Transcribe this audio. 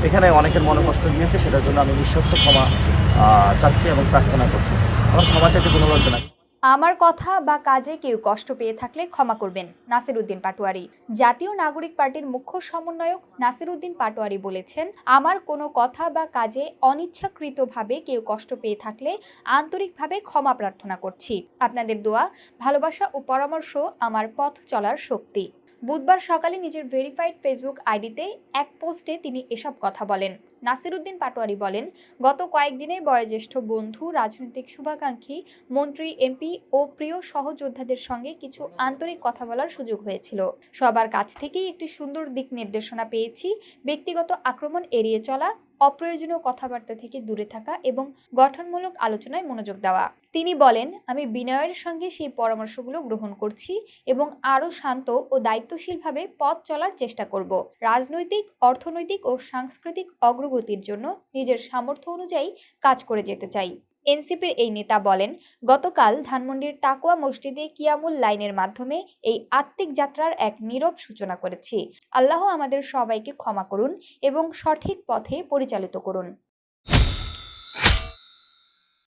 এখানে অনেকের মনে কষ্ট দিয়েছে, সেটার জন্য আমি নিঃশর্ত ক্ষমা চাচ্ছি এবং প্রার্থনা করছি। আমার ক্ষমা চাইতে কোনো লজ্জা নাই। আমার কথা বা কাজে কেউ কষ্ট পেয়ে থাকলে ক্ষমা করবেন, নাসিরউদ্দিন পাটোয়ারি। জাতীয় নাগরিক পার্টির মুখ্য সমন্বয়ক নাসিরউদ্দিন পাটোয়ারি বলেছেন, আমার কোনো কথা বা কাজে অনিচ্ছাকৃতভাবে কেউ কষ্ট পেয়ে থাকলে আন্তরিকভাবে ক্ষমা প্রার্থনা করছি। আপনাদের দোয়া, ভালোবাসা ও পরামর্শ আমার পথ চলার শক্তি। বুধবার সকালে নিজের ভেরিফাইড ফেসবুক আইডিতে এক পোস্টে তিনি এসব কথা বলেন। নাসিরউদ্দিন পাটোয়ারি বলেন, গত কয়েকদিনে বয়োজ্যেষ্ঠ বন্ধু, রাজনৈতিক শুভাকাঙ্ক্ষী, মন্ত্রী, এমপি ও প্রিয় সহযোদ্ধাদের সঙ্গে কিছু আন্তরিক কথা বলার সুযোগ হয়েছিল। সবার কাছ থেকেই একটি সুন্দর দিক নির্দেশনা পেয়েছি। ব্যক্তিগত আক্রমণ এড়িয়ে চলা, অপ্রয়োজনীয় কথাবার্তা থেকে দূরে থাকা এবং গঠনমূলক আলোচনায় মনোযোগ দেওয়া। তিনি বলেন, আমি বিনয়ের সঙ্গে সেই পরামর্শগুলো গ্রহণ করছি এবং আরও শান্ত ও দায়িত্বশীলভাবে পথ চলার চেষ্টা করব। রাজনৈতিক, অর্থনৈতিক ও সাংস্কৃতিক অগ্রগতির জন্য নিজের সামর্থ্য অনুযায়ী কাজ করে যেতে চাই। এনসিপির এই নেতা বলেন, গতকাল ধানমন্ডির তাকওয়া মসজিদে কিয়ামুল লাইলের মাধ্যমে এই আত্মিক যাত্রার এক নীরব সূচনা করেছি। আল্লাহ আমাদের সবাইকে ক্ষমা করুন এবং সঠিক পথে পরিচালিত করুন।